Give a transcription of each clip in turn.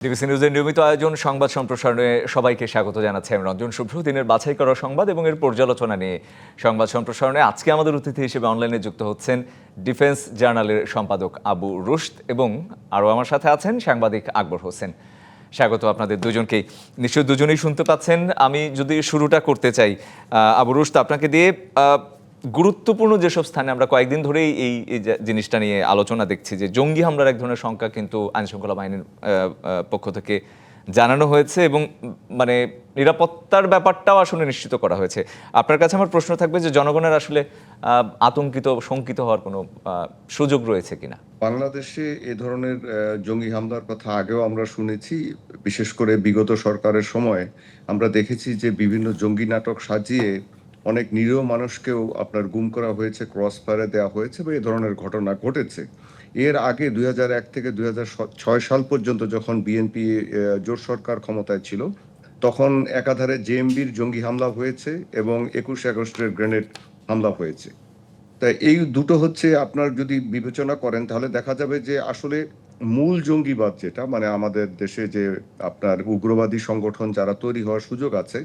DBC নিউজের নিয়মিত আয়োজন সংবাদ সম্প্রসারণে সবাইকে স্বাগত জানাচ্ছি আমি রঞ্জন শুভ্র। দিনের বাছাই করা সংবাদ এবং এর পর্যালোচনা নিয়ে সংবাদ সম্প্রসারণে আজকে আমাদের অতিথি হিসেবে অনলাইনে যুক্ত হচ্ছেন ডিফেন্স জার্নালের সম্পাদক আবু রুশদ এবং আরও আমার সাথে আছেন সাংবাদিক আকবর হোসেন। স্বাগত আপনাদের দুজনকেই। নিশ্চয়ই দুজনেই শুনতে পাচ্ছেন। আমি যদি শুরুটা করতে চাই আবু রুশদ আপনাকে দিয়ে, গুরুত্বপূর্ণ যেসব স্থানে আমরা কয়েকদিন ধরেই এই জিনিসটা নিয়ে আলোচনা দেখছি যে জঙ্গি হামলার এক ধরনের সংখ্যা কিন্তু আইনশৃঙ্খলা বাহিনীর পক্ষ থেকে জানানো হয়েছে এবং মানে নিরাপত্তার ব্যাপারটাও আসলে নিশ্চিত করা হয়েছে। আপনার কাছে আমার প্রশ্ন থাকবে যে জনগণের আসলে আতঙ্কিত শঙ্কিত হওয়ার কোনো সুযোগ রয়েছে কিনা? বাংলাদেশে এ ধরনের জঙ্গি হামলার কথা আগেও আমরা শুনেছি। বিশেষ করে বিগত সরকারের সময় আমরা দেখেছি যে বিভিন্ন জঙ্গি নাটক সাজিয়ে অনেক নিরীহ মানুষকেও আপনার গুম করা হয়েছে, ক্রস ফায়ারে দেওয়া হয়েছে বা এ ধরনের ঘটনা ঘটেছে। এর আগে 2001 থেকে 2006 সাল পর্যন্ত যখন বিএনপি জোট সরকার ক্ষমতায় ছিল, তখন একাধারে জেএমবির জঙ্গি হামলা হয়েছে এবং 21 আগস্টের গ্রেনেড হামলা হয়েছে। তাই এই দুটো হচ্ছে আপনার যদি বিবেচনা করেন তাহলে দেখা যাবে যে আসলে মূল জঙ্গিবাদ যেটা মানে আমাদের দেশে যে আপনার উগ্রবাদী সংগঠন যারা তৈরি হওয়ার সুযোগ আছে,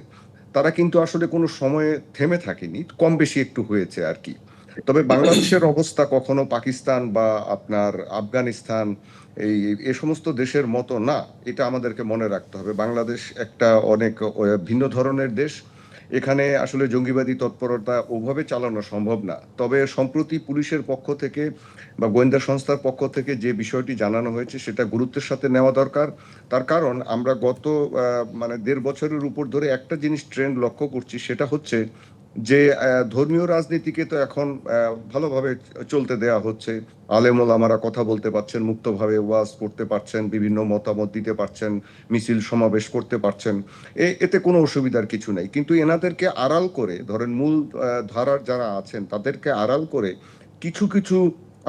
তারা কিন্তু আসলে কোনো সময়ে থেমে থাকেনি, কম বেশি একটু হয়েছে আর কি। তবে বাংলাদেশের অবস্থা কখনো পাকিস্তান বা আপনার আফগানিস্তান এ সমস্ত দেশের মতো না, এটা আমাদেরকে মনে রাখতে হবে। বাংলাদেশ একটা অনেক ভিন্ন ধরনের দেশ। এখানে আসলে জঙ্গিবাদী তৎপরতা ওভাবে চালানো সম্ভব না। তবে সম্প্রতি পুলিশের পক্ষ থেকে বা গোয়েন্দা সংস্থার পক্ষ থেকে যে বিষয়টি জানানো হয়েছে সেটা গুরুত্বের সাথে নেওয়া দরকার। তার কারণ আমরা গত মানে 1.5 বছরের উপর ধরে একটা জিনিস ট্রেন্ড লক্ষ্য করছি, সেটা হচ্ছে যে ধর্মীয় রাজনীতিকে তো এখন ভালোভাবে চলতে দেয়া হচ্ছে। আলেম ওলামারা কথা বলতে পারছেন, মুক্তভাবে ওয়াজ করতে পারছেন, বিভিন্ন মতামত দিতে পারছেন, মিছিল সমাবেশ করতে পারছেন। এতে কোনো অসুবিধার কিছু নেই। কিন্তু এনাদেরকে আড়াল করে ধরেন মূল ধারার যারা আছেন তাদেরকে আড়াল করে কিছু কিছু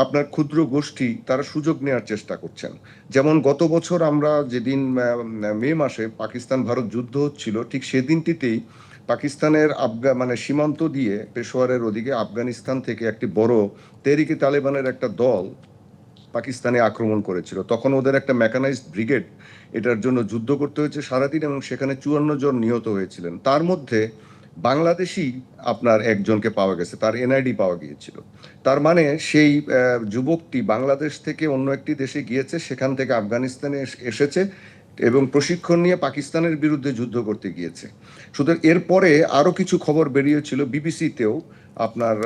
আপনার ক্ষুদ্র গোষ্ঠী তারা সুযোগ নেওয়ার চেষ্টা করছেন। যেমন গত বছর আমরা যেদিন মে মাসে পাকিস্তান ভারত যুদ্ধ হচ্ছিল, ঠিক সেদিনটিতেই পাকিস্তানের মানে সীমান্ত দিয়ে পেশোয়ারের ওদিকে আফগানিস্তান থেকে একটি বড় তেহরিকে তালেবানের একটা দল পাকিস্তানে আক্রমণ করেছিল। তখন ওদের একটা মেকানাইজড ব্রিগেড এটার জন্য যুদ্ধ করতে হয়েছে সারাদিন এবং সেখানে 54 জন নিহত হয়েছিলেন। তার মধ্যে বাংলাদেশি আপনার একজনকে পাওয়া গেছে, তার এনআইডি পাওয়া গিয়েছিল। তার মানে সেই যুবকটি বাংলাদেশ থেকে অন্য একটি দেশে গিয়েছে, সেখান থেকে আফগানিস্তানে এসেছে এবং প্রশিক্ষণ নিয়ে পাকিস্তানের বিরুদ্ধে যুদ্ধ করতে গিয়েছে। সুতরাং এরপরে আরো কিছু খবর বেরিয়েছিল বিবিসিতেও আপনার,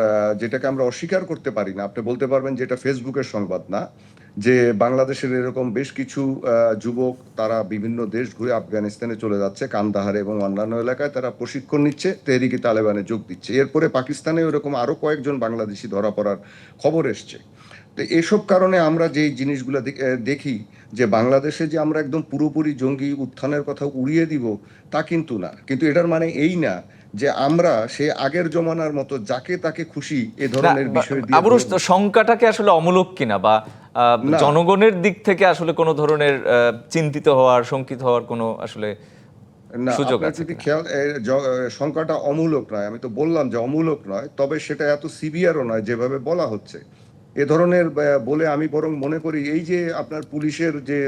যেটাকে আমরা অস্বীকার করতে পারি না। আপনি বলতে পারবেন যে এটা ফেসবুকের সংবাদ না, যে বাংলাদেশের এরকম বেশ কিছু যুবক তারা বিভিন্ন দেশ ঘুরে আফগানিস্তানে চলে যাচ্ছে, কান্দাহারে এবং অন্যান্য এলাকায় তারা প্রশিক্ষণ নিচ্ছে, তেহরিকে তালেবানে যোগ দিচ্ছে। এরপরে পাকিস্তানে এরকম আরো কয়েকজন বাংলাদেশি ধরা পড়ার খবর এসছে। তো এসব কারণে আমরা যে জিনিসগুলো দেখি যে বাংলাদেশে যে আমরা একদম পুরোপুরি জঙ্গি উত্থানের কথা উড়িয়ে দিব তা কিন্তু না। কিন্তু এটার মানে এই না যে আমরা সে আগের জমানার মতো যাকে তাকে খুশি এ ধরনের বিষয় দিয়ে সংখ্যাটাকে আসলে অমূলক কিনা বা জনগণের দিক থেকে আসলে কোনো ধরনের চিন্তিত হওয়ার শঙ্কিত হওয়ার কোনো আসলে না, সুযোগ আপনার আছে যদি কিনা? খেয়াল সংখ্যাটা অমূলক নয়, আমি তো বললাম যে অমূলক নয়, তবে সেটা এত সিভিয়ারও নয় যেভাবে বলা হচ্ছে। এ ধরনের বলে আমি বরং মনে করি এই যে আপনার পুলিশের যে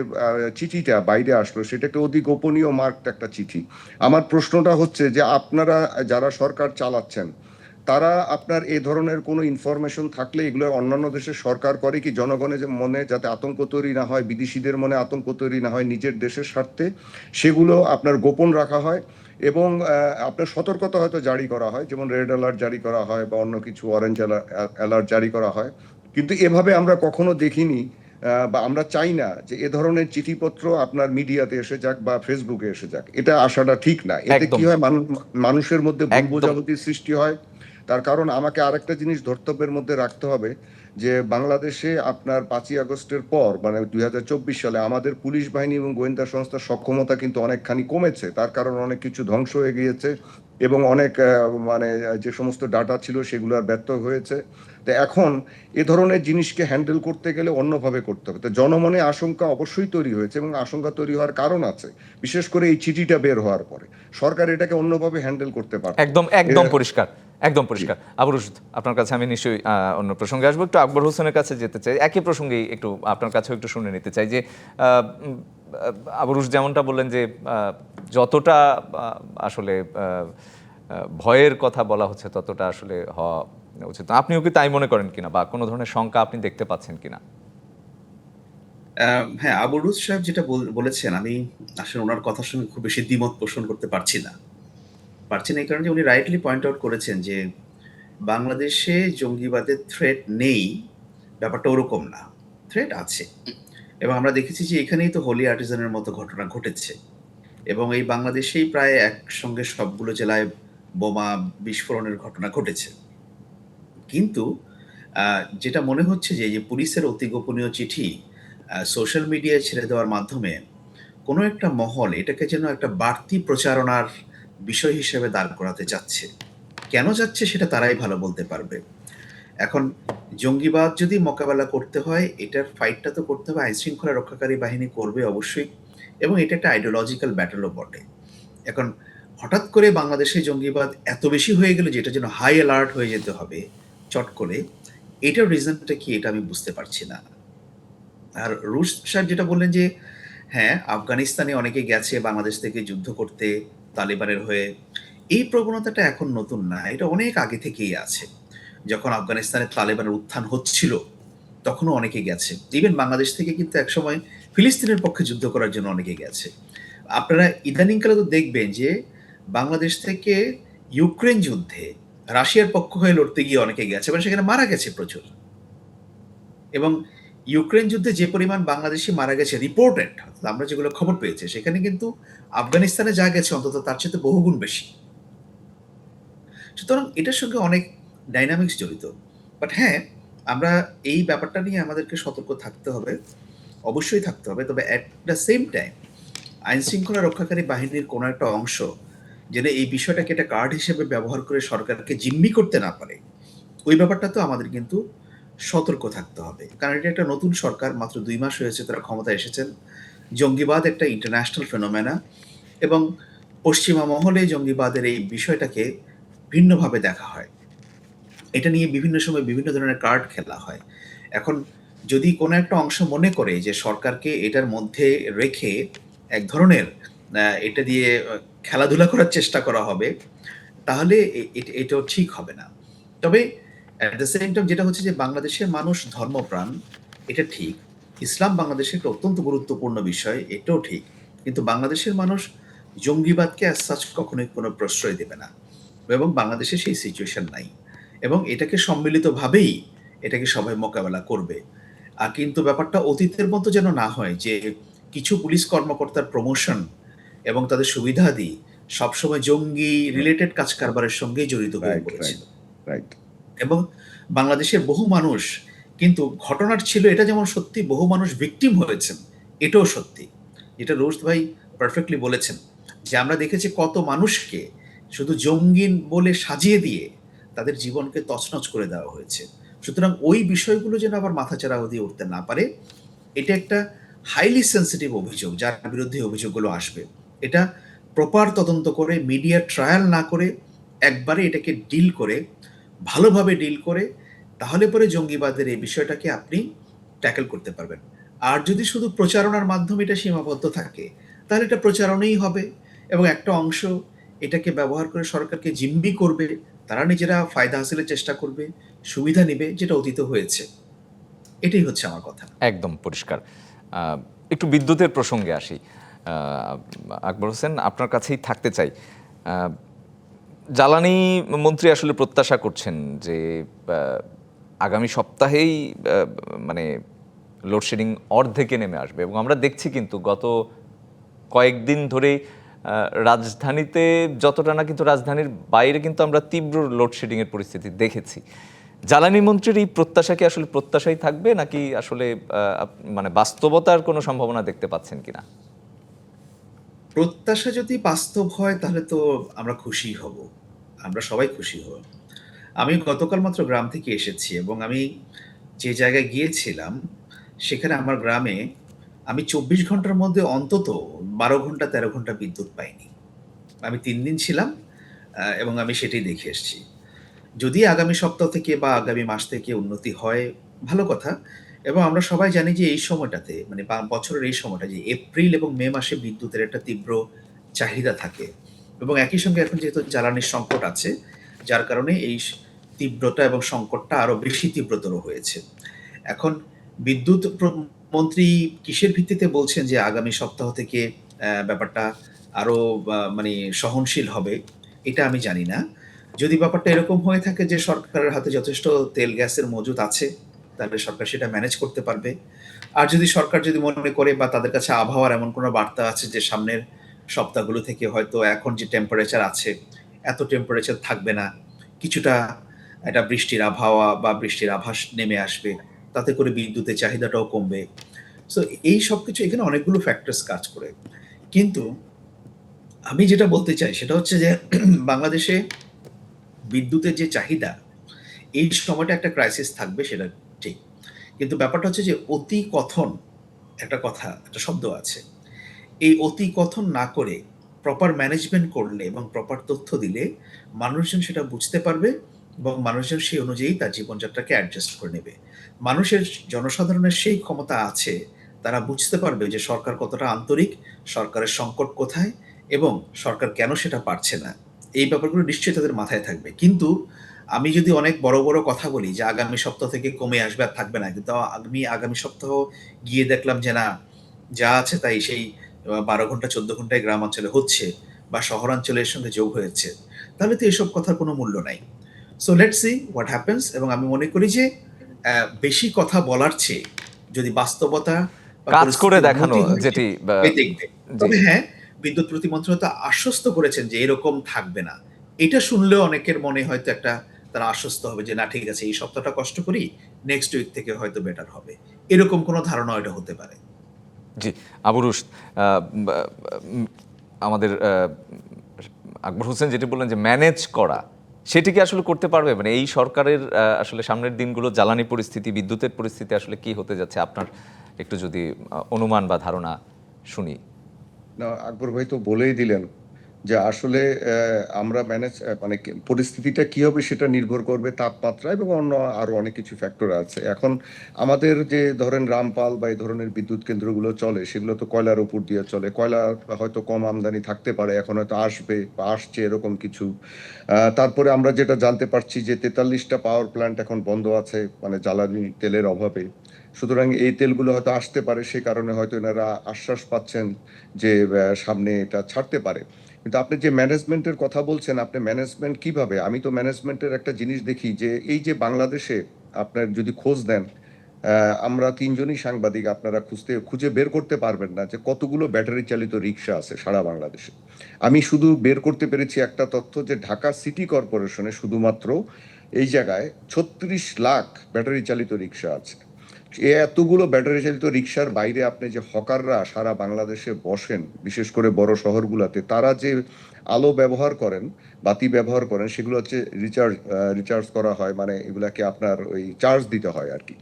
চিঠিটা বাইরে আসলো সেটা একটা অতি গোপনীয় মার্কড একটা চিঠি। আমার প্রশ্নটা হচ্ছে যে আপনারা যারা সরকার চালাচ্ছেন তারা আপনার এ ধরনের কোনো ইনফরমেশন থাকলে এগুলো অন্যান্য দেশের সরকার করে কি জনগণের যে মনে যাতে আতঙ্ক তৈরি না হয়, বিদেশিদের মনে আতঙ্ক তৈরি না হয়, নিজের দেশের স্বার্থে সেগুলো আপনার গোপন রাখা হয় এবং আপনার সতর্কতা হয়তো জারি করা হয়, যেমন রেড অ্যালার্ট জারি করা হয় বা অন্য কিছু অরেঞ্জ অ্যালার্ট জারি করা হয়। কিন্তু এভাবে আমরা কখনো দেখিনি বা আমরা চাই না যে এ ধরনের চিঠিপত্র আপনার মিডিয়াতে এসে যাক বা ফেসবুকে এসে যাক। এটা আসাটা ঠিক না। এতে কি হয়, মানুষের মধ্যে ভুল বোঝাবুঝির সৃষ্টি হয়। তার কারণ আমাকে আরেকটা জিনিস ধর্তব্যের মধ্যে রাখতে হবে যে বাংলাদেশে আপনার 5ই আগস্টের পর মানে 2024 সালে আমাদের পুলিশ বাহিনী এবং গোয়েন্দা সংস্থার সক্ষমতা কিন্তু অনেকখানি কমেছে। তার কারণ অনেক কিছু ধ্বংস হয়ে গিয়েছে এবং অনেক মানে যে সমস্ত ডাটা ছিল সেগুলো আর ব্যর্থ হয়েছে। তো এখন এ ধরনের জিনিসকে হ্যান্ডেল করতে গেলে অন্যভাবে করতে হবে। তো জনমনে আশঙ্কা অবশ্যই তৈরি হয়েছে এবং আশঙ্কা তৈরি হওয়ার কারণ আছে, বিশেষ করে এই চিঠিটা বের হওয়ার পরে। সরকার এটাকে অন্যভাবে হ্যান্ডেল করতে পারত। একদম একদম পরিষ্কার, একদম জি। পরিষ্কার। আবু রশিদ, আপনার কাছে আমি নিশ্চয়ই অন্য প্রসঙ্গে আসবো। একটু আকবর হোসেনের কাছে যেতে চাই। একই প্রসঙ্গেই একটু আপনার কাছেও একটু শুনে নিতে চাই যে আবু রশিদ যেমনটা বললেন যে যতটা আসলে ভয়ের কথা বলা হচ্ছে ততটা আসলে হওয়া উচিত না। আপনিও কি তাই মনে করেন কিনা বা কোনো ধরনের শঙ্কা আপনি দেখতে পাচ্ছেন কিনা? হ্যাঁ, আবু রুজ সাহেব যেটা বলেছেন, আমি আসলে উনার কথার সঙ্গে খুব বেশি দ্বিমত পোষণ করতে পারছি না। পারছি না এই কারণে যে উনি রাইটলি পয়েন্ট আউট করেছেন যে, বাংলাদেশে জঙ্গিবাদের থ্রেট নেই, ব্যাপারটা ওরকম না। থ্রেট আছে। এবং আমরা দেখেছি যে এখানেই তো হোলি আর্টিজানের মতো ঘটনা ঘটেছে। এবং এই বাংলাদেশেই প্রায় একসঙ্গে সবগুলো জেলায় বোমা বিস্ফোরণের ঘটনা ঘটেছে। কিন্তু যেটা মনে হচ্ছে যে, এই যে পুলিশের অতি গোপনীয় চিঠি সোশ্যাল মিডিয়ায় ছেড়ে দেওয়ার মাধ্যমে কোনো একটা মহল এটাকে যেন একটা বাড়তি প্রচারণার বিষয় হিসেবে দাঁড় করাতে চাচ্ছে। কেন যাচ্ছে সেটা তারাই ভালো বলতে পারবে। এখন জঙ্গিবাদ যদি মোকাবেলা করতে হয়, এটার ফাইটটা তো করতে হবে আইনশৃঙ্খলা রক্ষাকারী বাহিনী করবে অবশ্যই, এবং এটা একটা আইডিওলজিক্যাল ব্যাটলও বটে। এখন হঠাৎ করে বাংলাদেশে জঙ্গিবাদ এত বেশি হয়ে গেল যে এটা যেন হাই অ্যালার্ট হয়ে যেতে হবে চট করে, এটার রিজনটা কি এটা আমি বুঝতে পারছি না। আর রুশ সাহেব যেটা বললেন যে, হ্যাঁ, আফগানিস্তানে অনেকে গেছে বাংলাদেশ থেকে যুদ্ধ করতে তালিবানের হয়ে। এই প্রবণতাটা এখন নতুন না। এটা অনেক আগে থেকেই আছে। যখন আফগানিস্তানে তালেবানের উত্থান হচ্ছিল, তখনও অনেকে গেছে। ইভেন বাংলাদেশ থেকে কিন্তু একসময় ফিলিস্তিনের পক্ষে যুদ্ধ করার জন্য অনেকে গেছে। আপনারা ইদানিংকালে তো দেখবেন যে, বাংলাদেশ থেকে ইউক্রেন যুদ্ধে রাশিয়ার পক্ষ হয়ে লড়তে গিয়ে অনেকে গেছে এবং সেখানে মারা গেছে প্রচুর। এবং ইউক্রেন যুদ্ধে যে পরিমাণ বাংলাদেশি মারা গেছে রিপোর্টেড, আমরা যেগুলো খবর পেয়েছি, সেখানে কিন্তু আফগানিস্তানে যা গেছে অন্তত তার চেয়ে বহুগুণ বেশি। সুতরাং এটার সঙ্গে অনেক ডাইনামিক্স জড়িত। বাট হ্যাঁ, আমরা এই ব্যাপারটা নিয়ে আমাদেরকে সতর্ক থাকতে হবে, অবশ্যই থাকতে হবে। তবে অ্যাট দ্য সেম টাইম আইনশৃঙ্খলা রক্ষাকারী বাহিনীর কোনো একটা অংশ যেন এই বিষয়টাকে একটা কার্ড হিসেবে ব্যবহার করে সরকারকে জিম্মি করতে না পারে, ওই ব্যাপারটা তো আমাদের কিন্তু সতর্ক থাকতে হবে। কারণ এটা একটা নতুন সরকার, মাত্র ২ মাস হয়েছে তারা ক্ষমতায় এসেছেন। জঙ্গিবাদ একটা ইন্টারন্যাশনাল ফেনোমেনা, এবং পশ্চিমা মহলে জঙ্গিবাদের এই বিষয়টাকে ভিন্নভাবে দেখা হয়। এটা নিয়ে বিভিন্ন সময় বিভিন্ন ধরনের কার্ড খেলা হয়। এখন যদি কোনো একটা অংশ মনে করে যে সরকারকে এটার মধ্যে রেখে এক ধরনের এটা দিয়ে খেলাধুলা করার চেষ্টা করা হবে, তাহলে এটাও ঠিক হবে না। তবে অ্যাট দ্য সেম টাইম যেটা হচ্ছে যে, বাংলাদেশের মানুষ ধর্মপ্রাণ, এটা ঠিক। ইসলাম বাংলাদেশে একটা অত্যন্ত গুরুত্বপূর্ণ বিষয়, এটাও ঠিক। কিন্তু বাংলাদেশের মানুষ জঙ্গিবাদকে অ্যাজ সাচ কখনোই কোনো প্রশ্রয় দেবে না, এবং বাংলাদেশে সেই সিচুয়েশন নাই। এবং এটাকে সম্মিলিতভাবেই এটাকে সবাই মোকাবেলা করবে। কিন্তু ব্যাপারটা অতীতের মতো যেন না হয় যে, কিছু পুলিশ কর্মকর্তার প্রমোশন এবং তাদের সুবিধাদি সবসময় জঙ্গি রিলেটেড কাজ কারবারের সঙ্গেই জড়িত হয়ে রাইট, পড়েছিল। Right, right. এবং বাংলাদেশের বহু মানুষ কিন্তু ঘটনার ছিল এটা যেমন সত্যি, বহু মানুষ ভিকটিম হয়েছেন, এটাও সত্যি। যেটা রোশদ ভাই পারফেক্টলি বলেছেন যে, আমরা দেখেছি কত মানুষকে শুধু জঙ্গি বলে সাজিয়ে দিয়ে তাদের জীবনকে তছনছ করে দেওয়া হয়েছে। সুতরাং ওই বিষয়গুলো যেন আবার মাথাচাড়া দিয়ে উঠতে না পারে, এটা একটা হাইলি সেনসিটিভ অভিযোগ যার বিরুদ্ধে অভিযোগগুলো আসবে। এটা প্রপার তদন্ত করে, মিডিয়া ট্রায়াল না করে, একবারে এটাকে ডিল করে, ভালোভাবে ডিল করে, তাহলে পরে জঙ্গিবাদের এই বিষয়টাকে আপনি ট্যাকেল করতে পারবেন। আর যদি শুধু প্রচারণার মাধ্যমে এটা সীমাবদ্ধ থাকে, তাহলে এটা প্রচারণাই হবে, এবং একটা অংশ এটাকে ব্যবহার করে সরকারকে জিম্মি করবে। তারা নিজেরা ফায়দা হাসিলের চেষ্টা করবে, সুবিধা নিবে, যেটা অতীতে হয়েছে। এটাই হচ্ছে আমার কথা। একদম পরিষ্কার। একটু বিদ্যুতের প্রসঙ্গে আসি। আকবর হোসেন, আপনার কাছেই থাকতে চাই। আ জ্বালানি মন্ত্রী আসলে প্রত্যাশা করছেন যে আগামী সপ্তাহেই মানে লোডশেডিং অর্ধেকে নেমে আসবে এবং আমরা দেখছি কিন্তু গত কয়েকদিন ধরেই রাজধানীতে যতটা না, কিন্তু রাজধানীর বাইরে কিন্তু আমরা তীব্র লোডশেডিংয়ের পরিস্থিতি দেখেছি। জ্বালানি মন্ত্রীর এই প্রত্যাশা কি আসলে প্রত্যাশাই থাকবে, নাকি আসলে মানে বাস্তবতার কোনো সম্ভাবনা দেখতে পাচ্ছেন কিনা? প্রত্যাশা যদি বাস্তব হয় তাহলে তো আমরা খুশি হব। আমরা সবাই খুশি হব। আমি গতকাল মাত্র গ্রাম থেকে এসেছি, এবং আমি যে জায়গায় গিয়েছিলাম সেখানে আমার গ্রামে আমি ২৪ ঘন্টার মধ্যে অন্তত ১২ ঘন্টা ১৩ ঘন্টা বিদ্যুৎ পাইনি। আমি ৩ দিন ছিলাম, এবং আমি সেটাই দেখে এসেছি। যদি আগামী সপ্তাহ থেকে বা আগামী মাস থেকে উন্নতি হয়, ভালো কথা। এবং আমরা সবাই জানি যে এই সময়টাতে মানে বছরের এই সময়টা যে এপ্রিল এবং মে মাসে বিদ্যুতের একটা তীব্র চাহিদা থাকে। এবং একই সঙ্গে এখন যেহেতু জ্বালানির সংকট আছে, যার কারণে এই তীব্রতা এবং সংকটটা আরো বেশি তীব্রতর হয়েছে। এখন বিদ্যুৎ মন্ত্রী কিসের ভিত্তিতে বলছেন যে আগামী সপ্তাহ থেকে ব্যাপারটা আরো মানে সহনশীল হবে, এটা আমি জানি না। যদি ব্যাপারটা এরকম হয়ে থাকে যে সরকারের হাতে যথেষ্ট তেল গ্যাসের মজুদ আছে, তাহলে সরকার সেটা ম্যানেজ করতে পারবে। আর যদি সরকার যদি মনে করে বা তাদের কাছে আবহাওয়ার এমন কোনো বার্তা আছে যে সামনের সপ্তাহগুলো থেকে হয়তো এখন যে টেম্পারেচার আছে, এত টেম্পারেচার থাকবে না, কিছুটা একটা বৃষ্টির আবহাওয়া বা বৃষ্টির আভাস নেমে আসবে, তাতে করে বিদ্যুতের চাহিদাটাও কমবে। সো এই সবকিছু এখানে অনেকগুলো ফ্যাক্টরস কাজ করে। কিন্তু আমি যেটা বলতে চাই সেটা হচ্ছে যে বাংলাদেশে বিদ্যুতের যে চাহিদা, এই সময়টা একটা ক্রাইসিস থাকবে সেটা ঠিক। কিন্তু ব্যাপারটা হচ্ছে যে অতি কথন, একটা কথা, একটা শব্দ আছে। এই অতি কথন না করে প্রপার ম্যানেজমেন্ট করলে এবং প্রপার তথ্য দিলে মানুষজন সেটা বুঝতে পারবে এবং মানুষজন সেই অনুযায়ী তার জীবনযাত্রাকে অ্যাডজাস্ট করে নেবে। মানুষের, জনসাধারণের সেই ক্ষমতা আছে, তারা বুঝতে পারবে যে সরকার কতটা আন্তরিক, সরকারের সংকট কোথায় এবং সরকার কেন সেটা পারছে না। এই ব্যাপারগুলো নিশ্চয়ই তাদের মাথায় থাকবে। কিন্তু আমি যদি অনেক বড় বড় কথা বলি যে আগামী সপ্তাহ থেকে কমে আসবে আর থাকবে না, কিন্তু আমি আগামী সপ্তাহ গিয়ে দেখলাম যে না, যা আছে তাই সেই ১২ ঘন্টা ১৪ ঘন্টায় গ্রামাঞ্চলে হচ্ছে বা শহরাঞ্চলের সঙ্গে যোগ হয়েছে, তাহলে তো এসব কথার কোনো মূল্য নাই। So let's see what happens. এবং আমি মনে করি যে বেশি কথা বলার চেয়ে যদি বাস্তবতা বা কাজ করে পরিস্থিতির দেখানো উন্নতি হয় যেটি সেটাই দেখবে। জি। তবে হ্যাঁ, বিদ্যুৎ প্রতিমন্ত্রী হয়তো আশ্বস্ত করেছেন যে এরকম থাকবে না। এটা শুনলেও অনেকের মনে হয়তো একটা, তারা আশ্বস্ত হবে যে না ঠিক আছে, এই সপ্তাহটা কষ্ট করি, নেক্সট উইক থেকে হয়তো বেটার হবে। এরকম কোনো ধারণা এটা হতে পারে। জি, আবু রুশদ, আমাদের আকবর হোসেন যেটি বললেন যে ম্যানেজ করা, সেটি কি আসলে করতে পারবে? মানে এই সরকারের আসলে সামনের দিনগুলো জ্বালানি পরিস্থিতি, বিদ্যুতের পরিস্থিতি আসলে কি হতে যাচ্ছে, আপনার একটু যদি অনুমান বা ধারণা শুনি। না, আকবর ভাই তো বলেই দিলেন যে আসলে আমরা ম্যানেজ মানে পরিস্থিতিটা কি হবে সেটা নির্ভর করবে তাপমাত্রা এবং অন্য আরো অনেক কিছু ফ্যাক্টর আছে। এখন আমাদের যে ধরেন রামপাল বা এই ধরনের বিদ্যুৎ কেন্দ্রগুলো চলে সেগুলো তো কয়লার উপর দিয়ে চলে। কয়লা হয়তো কম আমদানি থাকতে পারে, এখন হয়তো আসবে বা আসছে এরকম কিছু। তারপরে আমরা যেটা জানতে পারছি যে ৪৩টা পাওয়ার প্ল্যান্ট এখন বন্ধ আছে মানে জ্বালানি তেলের অভাবে। সুতরাং এই তেলগুলো হয়তো আসতে পারে, সে কারণে হয়তো এনারা আশ্বাস পাচ্ছেন যে সামনে এটা ছাড়তে পারে। কিন্তু আপনি যে ম্যানেজমেন্টের কথা বলছেন, আপনি ম্যানেজমেন্ট কিভাবে? আমি তো ম্যানেজমেন্টের একটা জিনিস দেখি যে এই যে বাংলাদেশে আপনার যদি খোঁজ দেন, আমরা ৩ জনই সাংবাদিক, আপনারা খুঁজে বের করতে পারবেন না যে কতগুলো ব্যাটারি চালিত রিক্সা আছে সারা বাংলাদেশে। আমি শুধু বের করতে পেরেছি একটা তথ্য যে ঢাকা সিটি কর্পোরেশনে শুধুমাত্র এই জায়গায় ৩৬ লাখ ব্যাটারি চালিত রিক্সা আছে। এতগুলো ব্যাটারি চালিত রিক্সার বাইরে আপনি যে হকাররা সারা বাংলাদেশে বসেন, বিশেষ করে বড় শহরগুলোতে, তারা যে আলো ব্যবহার করেন, বাতি ব্যবহার করেন, সেগুলো হচ্ছে রিচার্জ করা হয়, মানে এগুলাকে আপনার ওই চার্জ দিতে হয় আর কি।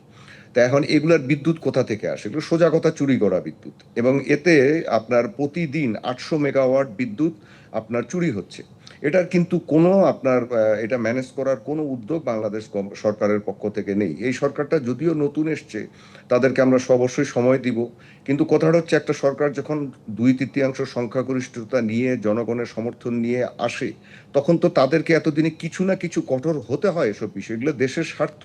তা এখন এগুলার বিদ্যুৎ কোথা থেকে আসে? এগুলো সোজা কথা চুরি করা বিদ্যুৎ, এবং এতে আপনার প্রতিদিন ৮০০ মেগাওয়াট বিদ্যুৎ আপনার চুরি হচ্ছে। এটার কিন্তু কোনো আপনার এটা ম্যানেজ করার কোনো উদ্যোগ বাংলাদেশ সরকারের পক্ষ থেকে নেই। এই সরকারটা যদিও নতুন এসছে, তাদেরকে আমরা অবশ্যই সময় দিব। কিন্তু কথাটা হচ্ছে একটা সরকার যখন ২/৩ সংখ্যাগরিষ্ঠতা নিয়ে জনগণের সমর্থন নিয়ে আসে, তখন তো তাদেরকে এতদিনে কিছু না কিছু কঠোর হতে হয় এসব বিষয়। এগুলো দেশের স্বার্থ।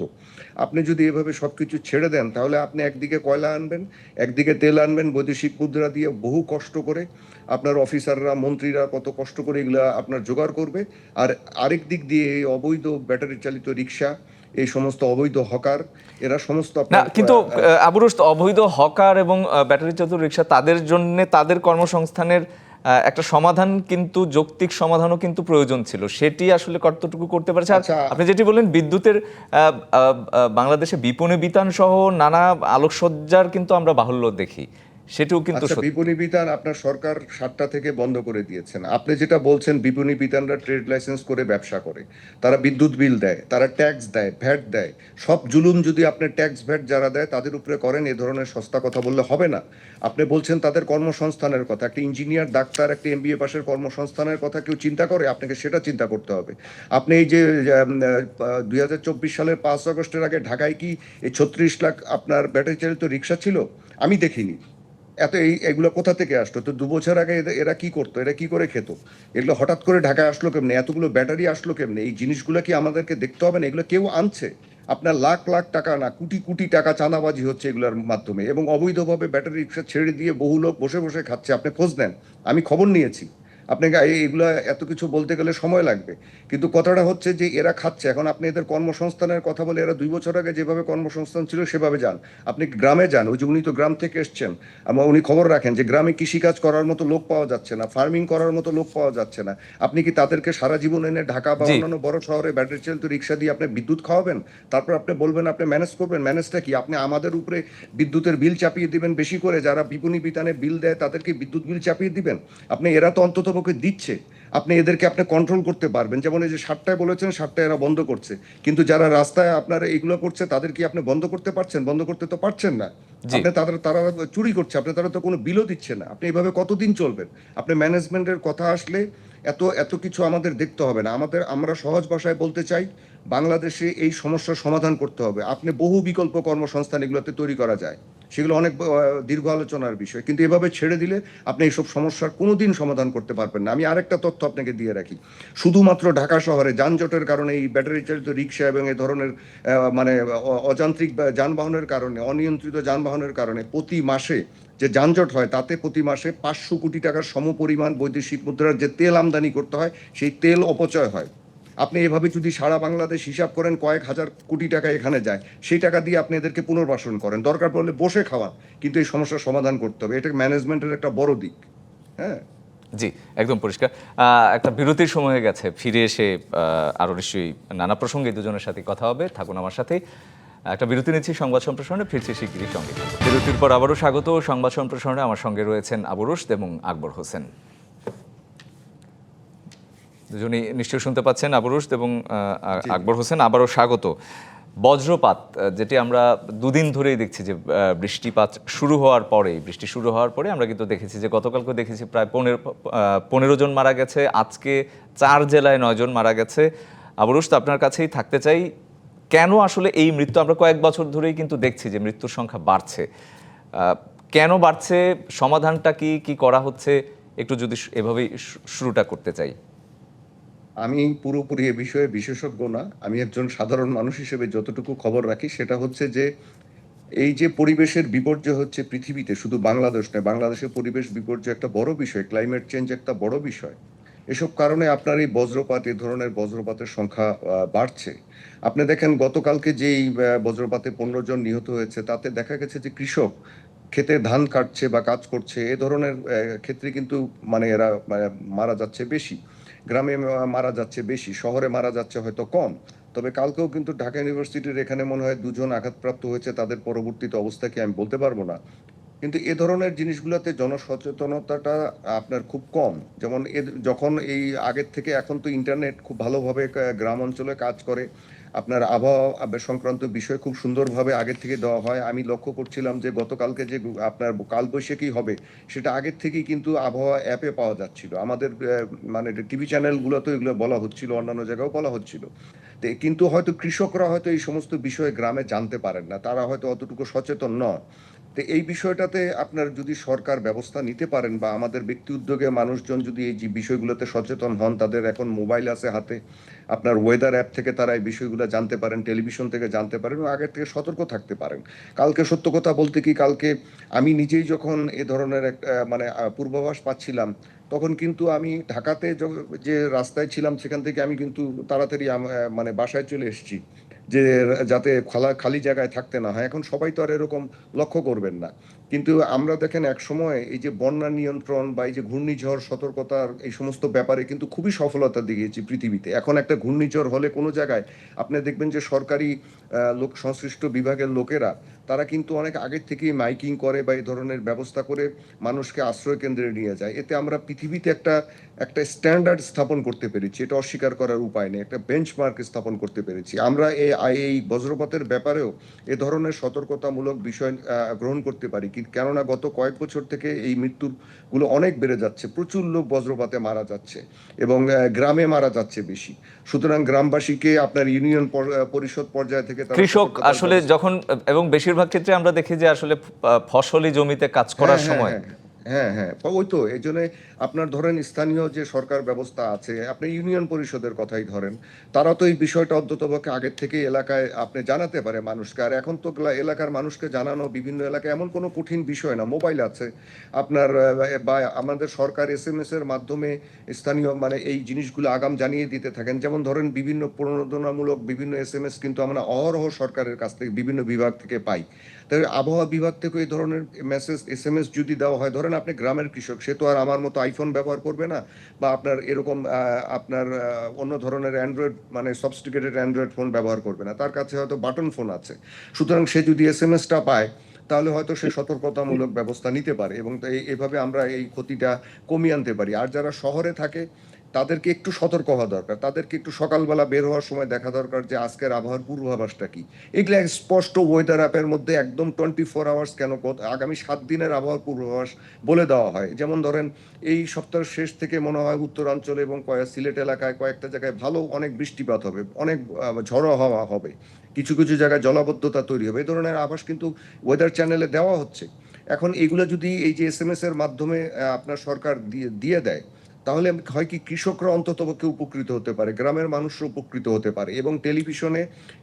আপনি যদি এভাবে সবকিছু ছেড়ে দেন, তাহলে আপনি একদিকে কয়লা আনবেন, একদিকে তেল আনবেন বৈদেশিক মুদ্রা দিয়ে বহু কষ্ট করে, আপনার অফিসাররা মন্ত্রীরা কত কষ্ট করে এগুলা আপনার জোগাড় করবে। আর আরেক দিক দিয়ে এই অবৈধ ব্যাটারি চালিত রিক্সা, এই সমস্ত অবৈধ হকার, এরা সমস্ত না, আপনার কিন্তু আবু রুশদ, অবৈধ হকার এবং ব্যাটারি চালিত রিক্সা, তাদের জন্য তাদের কর্মসংস্থানের একটা সমাধান, কিন্তু যৌক্তিক সমাধানও কিন্তু প্রয়োজন ছিল, সেটি আসলে কতটুকু করতে পারছে? আর আচ্ছা। আপনি যেটি বললেন বিদ্যুতের বাংলাদেশে বিপণী বিতান সহ নানা আলোকসজ্জার কিন্তু আমরা বাহুল্য দেখি, সেটাও কিন্তু আচ্ছা, সত্যি। বিপণী বিতান আপনার সরকার 7টা থেকে বন্ধ করে দিয়েছেন। আপনি যেটা বলছেন বিপণী বিতানরা ট্রেড লাইসেন্স করে ব্যবসা করে, তারা বিদ্যুৎ বিল দেয়, তারা ট্যাক্স দেয়, ভ্যাট দেয়। সব জুলুম যদি আপনি ট্যাক্স ভ্যাট যারা দেয় তাদের উপরে করেন, এ ধরনের সস্তা কথা বললে হবে না। আপনি বলছেন তাদের কর্মসংস্থানের কথা, একটা ইঞ্জিনিয়ার, ডাক্তার, একটা এমবিএ পাশের কর্মসংস্থানের কথা কেউ চিন্তা করে? আপনাকে সেটা চিন্তা করতে হবে। আপনি এই যে 2024 সালের 5 আগস্টের আগে ঢাকায় কি এই 36 লাখ আপনার ব্যাটারি চালিত রিক্সা ছিল? আমি দেখিনি। এগুলো কোথা থেকে আসলো? তো 2 বছর আগে এরা কি করতো? এরা কি করে খেত? এগুলো হঠাৎ করে ঢাকায় আসলো কেমনে? এতগুলো ব্যাটারি আসলো কেমনে? এই জিনিসগুলো কি আমাদেরকে দেখতে হবে না? এগুলো কেউ আনছে? আপনার লাখ লাখ টাকা না, কোটি কোটি টাকা চাঁদাবাজি হচ্ছে এগুলোর মাধ্যমে, এবং অবৈধভাবে ব্যাটারি রিক্সা ছেড়ে দিয়ে বহু লোক বসে বসে খাচ্ছে। আপনি খোঁজ নেন, আমি খবর নিয়েছি। আপনাকে এগুলো এত কিছু বলতে গেলে সময় লাগবে, কিন্তু কথাটা হচ্ছে যে এরা খাচ্ছে। এখন আপনি এদের কর্মসংস্থানের কথা বলে, এরা 2 বছর আগে যেভাবে কর্মসংস্থান ছিল সেভাবে যান। আপনি গ্রামে যান, ওই যে উনি তো গ্রাম থেকে এসছেন, উনি খবর রাখেন যে গ্রামে কৃষিকাজ করার মতো লোক পাওয়া যাচ্ছে না, ফার্মিং করার মতো লোক পাওয়া যাচ্ছে না। আপনি কি তাদেরকে সারা জীবন এনে ঢাকা বা জি। অন্যান্য বড় শহরে ব্যাটারি চালিত রিক্সা দিয়ে আপনি বিদ্যুৎ খাওয়াবেন? তারপর আপনি বলবেন আপনি ম্যানেজ করবেন? ম্যানেজটা কি? আপনি আমাদের উপরে বিদ্যুতের বিল চাপিয়ে দিবেন বেশি করে, যারা বিপণী বিতানে বিল দেয় তাদেরকে বিদ্যুৎ বিল চাপিয়ে দিবেন? আপনি, এরা তো অন্তত পক্ষে দিচ্ছে, আপনি এদেরকে আপনি কন্ট্রোল করতে পারবেন। যেমন এই যে 7টায় বলেছেন, 7টায় এরা বন্ধ করছে, কিন্তু যারা রাস্তায় আপনার এগুলো করছে তাদের কি আপনি বন্ধ করতে পারছেন? বন্ধ করতে তো পারছেন না। জি। আপনি তারা চুরি করছে, আপনি তারা তো কোনো বিলও দিচ্ছে না। আপনি এভাবে কতদিন চলবেন? আপনি ম্যানেজমেন্টের কথা আসলে এত এত কিছু আমাদের দেখতে হবে না। আমরা সহজ ভাষায় বলতে চাই, বাংলাদেশে এই সমস্যার সমাধান করতে হবে। আপনি বহু বিকল্প কর্মসংস্থান এগুলোতে তৈরি করা যায়, সেগুলো অনেক দীর্ঘ আলোচনার বিষয়, কিন্তু এভাবে ছেড়ে দিলে আপনি এইসব সমস্যার কোনোদিন সমাধান করতে পারবেন না। আমি আরেকটা তথ্য আপনাকে দিয়ে রাখি, শুধুমাত্র ঢাকা শহরে যানজটের কারণে, এই ব্যাটারি চালিত রিক্সা এবং এই ধরনের মানে অযান্ত্রিক যানবাহনের কারণে, অনিয়ন্ত্রিত যানবাহনের কারণে প্রতি মাসে যে যানজট হয়, তাতে প্রতি মাসে 500 কোটি টাকার সমপরিমাণ বৈদেশিক মুদ্রার যে তেল আমদানি করতে হয়, সেই তেল অপচয় হয়। আপনি এভাবে যদি সারা বাংলাদেশ হিসাব করেন, কয়েক হাজার কোটি টাকা এখানে যায়, সেই টাকা দিয়ে আপনি এদেরকে পুনর্বাসন করেন, দরকার পড়লে বসে খাওয়ান, কিন্তু এই সমস্যার সমাধান করতে হবে। এটা ম্যানেজমেন্টের একটা বড় দিক। হ্যাঁ, জি, একদম পরিষ্কার। একটা বিরতির সময় হয়ে গেছে, ফিরে এসে আরও নিশ্চয়ই নানা প্রসঙ্গে দুজনের সাথে কথা হবে। থাকুন আমার সাথে। একটা বিরতি নিচ্ছি, সংবাদ সম্প্রসারণে ফিরছি শিগগিরই, সঙ্গে থাকুন। বিরতির পর আবারও স্বাগত। সংবাদ সম্প্রসারণে আমার সঙ্গে রয়েছেন আবু রুশদ এবং আকবর হোসেন। দুজনেই নিশ্চয়ই শুনতে পাচ্ছেন, আবু রুশদ এবং জি। আকবর হোসেন। আবারও স্বাগত। বজ্রপাত, যেটি আমরা দুদিন ধরেই দেখছি যে বৃষ্টিপাত শুরু হওয়ার পরেই, বৃষ্টি শুরু হওয়ার পরে আমরা কিন্তু দেখেছি যে গতকালকে দেখেছি প্রায় 15 জন মারা গেছে, আজকে 4 জেলায় 9 জন মারা গেছে। আবু রুশদ, আপনার কাছেই থাকতে চাই, কেন আসলে এই মৃত্যু? আমরা কয়েক বছর ধরেই কিন্তু দেখছি যে মৃত্যুর সংখ্যা বাড়ছে। কেন বাড়ছে? সমাধানটা কি কি করা হচ্ছে? একটু যদি এভাবেই শুরুটা করতে চাই। আমি পুরোপুরি এ বিষয়ে বিশেষজ্ঞ না, আমি একজন সাধারণ মানুষ হিসেবে যতটুকু খবর রাখি সেটা হচ্ছে যে এই যে পরিবেশের বিপর্যয় হচ্ছে পৃথিবীতে, শুধু বাংলাদেশ নয়, বাংলাদেশের পরিবেশ বিপর্যয় একটা বড় বিষয়, ক্লাইমেট চেঞ্জ একটা বড় বিষয়। এসব কারণে আপনার এই বজ্রপাত, এই ধরনের বজ্রপাতের সংখ্যা বাড়ছে। আপনি দেখেন গতকালকে যেই বজ্রপাতে 15 জন নিহত হয়েছে, তাতে দেখা গেছে যে কৃষক ক্ষেতে ধান কাটছে বা কাজ করছে, এ ধরনের ক্ষেত্রে কিন্তু মানে এরা মারা যাচ্ছে বেশি, গ্রামে মারা যাচ্ছে বেশি, শহরে মারা যাচ্ছে হয়তো কম। তবে কালকেও কিন্তু ঢাকা ইউনিভার্সিটির এখানে মনে হয় 2 জন আঘাতপ্রাপ্ত হয়েছে, তাদের পরবর্তীতে অবস্থা কি আমি বলতে পারবো না। কিন্তু এ ধরনের জিনিসগুলোতে জনসচেতনতাটা আপনার খুব কম। যেমন যখন এই আগের থেকে এখন তো ইন্টারনেট খুব ভালোভাবে গ্রাম অঞ্চলে কাজ করে, আপনার আবহাওয়া সংক্রান্ত বিষয় খুব সুন্দরভাবে আগের থেকে দেওয়া হয়। আমি লক্ষ্য করছিলাম যে গতকালকে যে আপনার কালবৈশাখী হবে, সেটা আগের থেকেই কিন্তু আবহাওয়া অ্যাপে পাওয়া যাচ্ছিল। আমাদের মানে টিভি চ্যানেলগুলোতে এগুলো বলা হচ্ছিল, অন্যান্য জায়গায়ও বলা হচ্ছিল। কিন্তু হয়তো কৃষকরা হয়তো এই সমস্ত বিষয়ে গ্রামে জানতে পারেন না, তারা হয়তো অতটুকু সচেতন নয়। তো এই বিষয়টাতে আপনার যদি সরকার ব্যবস্থা নিতে পারেন, বা আমাদের ব্যক্তি উদ্যোগে মানুষজন যদি এই যে বিষয়গুলোতে সচেতন হন, তাদের এখন মোবাইল আছে হাতে, আপনার ওয়েদার অ্যাপ থেকে তারা এই বিষয়গুলো জানতে পারেন, টেলিভিশন থেকে জানতে পারেন, এবং আগের থেকে সতর্ক থাকতে পারেন। কালকে সত্য কথা বলতে কি, কালকে আমি নিজেই যখন এ ধরনের এক মানে পূর্বাভাস পাচ্ছিলাম, তখন কিন্তু আমি ঢাকাতে যে রাস্তায় ছিলাম সেখান থেকে আমি কিন্তু তাড়াতাড়ি মানে বাসায় চলে এসেছি, যে যাতে খালি জায়গায় থাকতে না হয়। এখন সবাই তো আর এরকম লক্ষ্য করবেন না। কিন্তু আমরা দেখেন এক সময় এই যে বন্যা নিয়ন্ত্রণ বা এই যে ঘূর্ণিঝড় সতর্কতার এই সমস্ত ব্যাপারে কিন্তু খুবই সফলতা দেখিয়েছি পৃথিবীতে। এখন একটা ঘূর্ণিঝড় হলে কোনো জায়গায় আপনি দেখবেন যে সরকারি লোক সংশ্লিষ্ট বিভাগের লোকেরা তারা কিন্তু অনেক আগের থেকেই মাইকিং করে বা এই ধরনের ব্যবস্থা করে মানুষকে আশ্রয় কেন্দ্রে নিয়ে যায়। এতে আমরা পৃথিবীতে একটা একটা স্ট্যান্ডার্ড স্থাপন করতে পেরেছি, এটা অস্বীকার করার উপায় নেই, একটা বেঞ্চমার্ক স্থাপন করতে পেরেছি। আমরা এই বজ্রপাতের ব্যাপারেও এ ধরনের সতর্কতামূলক বিষয় গ্রহণ করতে পারি কেননা গত কয়েক বছর থেকে এই মৃত্যুগুলো অনেক বেড়ে যাচ্ছে, প্রচুর লোক বজ্রপাতে মারা যাচ্ছে এবং গ্রামে মারা যাচ্ছে বেশি। সুতরাং গ্রামবাসীকে আপনার ইউনিয়ন পরিষদ পর্যায় থেকে তারা কৃষক সতর্কতার আসলে যখন, এবং বেশিরভাগ ক্ষেত্রে আমরা দেখি যে আসলে ফসলি জমিতে কাজ করার হ্যাঁ, সময় হ্যাঁ, হ্যাঁ, হ্যাঁ, ওই তো এই জন্য আপনার ধরেন স্থানীয় যে সরকার ব্যবস্থা আছে, আপনি ইউনিয়ন পরিষদের কথাই ধরেন, তারা তো এই বিষয়টা অন্ততপক্ষে আগের থেকে এলাকায় আপনি জানাতে পারে মানুষকে। আর এখন তো এলাকার মানুষকে জানানো বিভিন্ন এলাকায় এমন কোনো কঠিন বিষয় না, মোবাইল আছে আপনার, বা আমাদের সরকার SMS এর মাধ্যমে স্থানীয় মানে এই জিনিসগুলো আগাম জানিয়ে দিতে থাকেন। যেমন ধরেন বিভিন্ন প্রণোদনামূলক বিভিন্ন SMS কিন্তু আমরা অহরহ সরকারের কাছ থেকে বিভিন্ন বিভাগ থেকে পাই। তাই আবহাওয়া বিভাগ থেকে এই ধরনের মেসেজ SMS যদি দেওয়া হয়, ধরেন আপনি গ্রামের কৃষক, সে তো আর আমার মতো আইফোন ব্যবহার করবে না বা আপনার এরকম আপনার অন্য ধরনের অ্যান্ড্রয়েড মানে সফিস্টিকেটেড অ্যান্ড্রয়েড ফোন ব্যবহার করবে না, তার কাছে হয়তো বাটন ফোন আছে। সুতরাং সে যদি SMS-টা পায় তাহলে হয়তো সে সতর্কতামূলক ব্যবস্থা নিতে পারে এবং এইভাবে আমরা এই ক্ষতিটা কমিয়ে আনতে পারি। আর যারা শহরে থাকে তাদেরকে একটু সতর্ক হওয়া দরকার, তাদেরকে একটু সকালবেলা বের হওয়ার সময় দেখা দরকার যে আজকের আবহাওয়ার পূর্বাভাসটা কি। এগুলো স্পষ্ট ওয়েদার অ্যাপের মধ্যে একদম 24 আওয়ার্স কেন, আগামী 7 দিনের আবহাওয়ার পূর্বাভাস বলে দেওয়া হয়। যেমন ধরেন এই সপ্তাহের শেষ থেকে মনে হয় উত্তরাঞ্চলে এবং সিলেট এলাকায় কয়েকটা জায়গায় ভালো অনেক বৃষ্টিপাত হবে, অনেক ঝড়ো হাওয়া হবে, কিছু কিছু জায়গায় জলাবদ্ধতা তৈরি হবে। এই ধরনের আভাস কিন্তু ওয়েদার চ্যানেলে দেওয়া হচ্ছে। এখন এগুলো যদি এই যে SMS এর মাধ্যমে আপনার সরকার দিয়ে দেয়, তাহলে হয় কি কৃষকরা অন্ততপক্ষে উপকৃত হতে পারে, গ্রামের মানুষরা উপকৃত হতে পারে এবং টেলিভিশনে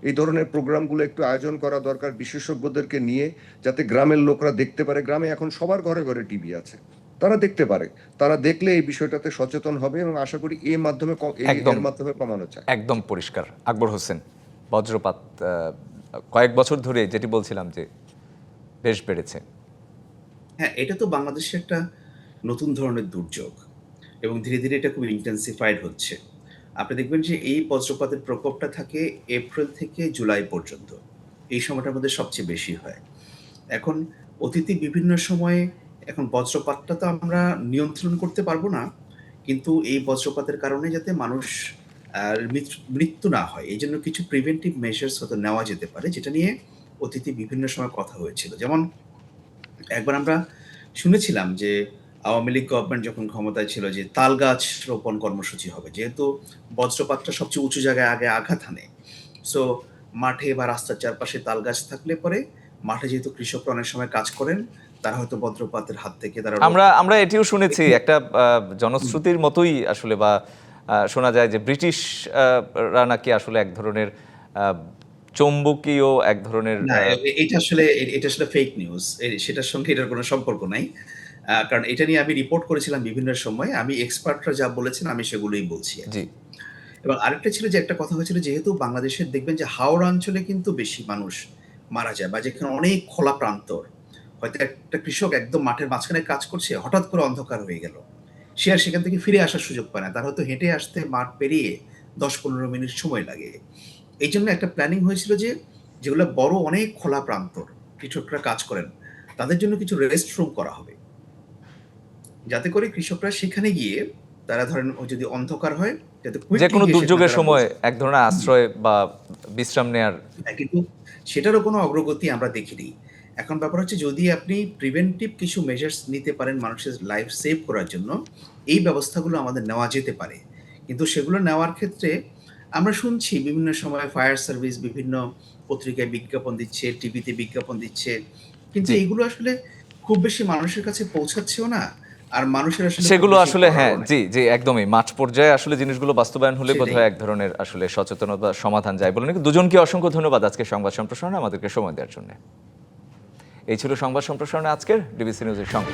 এই ধরনের প্রোগ্রামগুলো একটু আয়োজন করা দরকার বিশেষজ্ঞদেরকে নিয়ে, যাতে গ্রামের লোকরা দেখতে পারে। গ্রামে এখন সবার ঘরে ঘরে টিভি আছে, তারা দেখতে পারে, তারা দেখলে এই বিষয়টাতে সচেতন হবে এবং আশা করি এর মাধ্যমে একদম এর মাধ্যমে কমানো যায়। একদম পরিষ্কার। আকবর হোসেন, বজ্রপাত কয়েক বছর ধরে যেটি বলছিলাম যে বেশ বেড়েছে। হ্যাঁ, এটা তো বাংলাদেশে একটা নতুন ধরনের দুর্যোগ এবং ধীরে ধীরে এটা খুব ইন্টেন্সিফাইড হচ্ছে। আপনি দেখবেন যে এই বজ্রপাতের প্রকোপটা থাকে এপ্রিল থেকে জুলাই পর্যন্ত। এই সময়টার মধ্যে সবচেয়ে বেশি হয়। এখন অতীতে বিভিন্ন সময়ে এখন বজ্রপাতটা তো আমরা নিয়ন্ত্রণ করতে পারবো না, কিন্তু এই বজ্রপাতের কারণে যাতে মানুষ মৃত্যু না হয় এই জন্য কিছু প্রিভেন্টিভ মেজার্স হয়তো নেওয়া যেতে পারে, যেটা নিয়ে অতীতে বিভিন্ন সময় কথা হয়েছিল। যেমন একবার আমরা শুনেছিলাম যে আওয়ামী লীগ গভর্নমেন্ট যখন ক্ষমতায় ছিল যে তাল গাছ রোপণ কর্মসূচি হবে, যেহেতু বজ্রপাতটা সবচেয়ে উঁচু জায়গায় আগে আঘাত হানে। সো মাঠে বা রাস্তার চারপাশে তাল গাছ থাকলে পরে মাঠে যেহেতু কৃষকরা অনেক সময় কাজ করেন, তারা হয়তো বজ্রপাতের হাত থেকে তারা আমরা এটিও শুনেছি, একটা জনশ্রুতির মতোই আসলে, বা শোনা যায় যে ব্রিটিশরা নাকি আসলে এক ধরনের চৌম্বকীয় এক ধরনের না, এটা আসলে ফেক নিউজ। সেটার সঙ্গে এটার কোনো সম্পর্ক নাই। কারণ এটা নিয়ে আমি রিপোর্ট করেছিলাম বিভিন্ন সময়। আমি এক্সপার্টরা যা বলেছেন আমি সেগুলোই বলছি জি। আরকি। এবং আরেকটা ছিল যে একটা কথা হয়েছিল, যেহেতু বাংলাদেশের দেখবেন যে হাওড় অঞ্চলে কিন্তু বেশি মানুষ মারা যায় বা যেখানে অনেক খোলা প্রান্তর। হয়তো একটা কৃষক একদম মাঠের মাঝখানে কাজ করছে, হঠাৎ করে অন্ধকার হয়ে গেল। সে আর সেখান থেকে ফিরে আসার সুযোগ পায় না। তার হয়তো হেঁটে আসতে মাঠ পেরিয়ে ১০-১৫ মিনিট সময় লাগে। এইজন্য একটা প্ল্যানিং হয়েছিল যে যেগুলো বড় অনেক খোলা প্রান্তর, কৃষকরা কাজ করেন, তাদের জন্য কিছু রেস্ট রুম করা হবে। যাতে করে কৃষকরা সেখানে গিয়ে তারা ধরেন যদি অন্ধকার হয় যাতে যে কুইকলি কোনো গিয়ে সেখানে দুর্যোগের তারা সময় এক ধরনের আশ্রয় বা বিশ্রাম নেয়ার। হ্যাঁ, কিন্তু সেটারও কোনো অগ্রগতি আমরা দেখিনি। এখন ব্যাপার হচ্ছে যদি আপনি প্রিভেন্টিভ কিছু মেজার্স নিতে পারেন মানুষের লাইফ সেভ করার জন্য, এই ব্যবস্থাগুলো আমাদের নেওয়া যেতে পারে। কিন্তু সেগুলো নেওয়ার ক্ষেত্রে আমরা শুনছি বিভিন্ন সময় ফায়ার সার্ভিস বিভিন্ন পত্রিকায় বিজ্ঞাপন দিচ্ছে, টিভিতে বিজ্ঞাপন দিচ্ছে। কিন্তু জি, এগুলো আসলে খুব বেশি মানুষের কাছে পৌঁছাচ্ছেও না। আর মানুষের আসলে খুব সেগুলো বেশি আসলে, হ্যাঁ, করারও নাই। জি জি, একদমই মাঠ পর্যায়ে আসলে জিনিসগুলো বাস্তবায়ন হলে সেটাই। বোধহয় এক ধরনের আসলে সচেতনতা সমাধান যায় বলে। দুজনকে অসংখ্য ধন্যবাদ আজকে সংবাদ সম্প্রসারণে আমাদেরকে সময় দেওয়ার জন্য। এই ছিল সংবাদ সম্প্রসারণে আজকের ডিবিসি নিউজের সঙ্গে।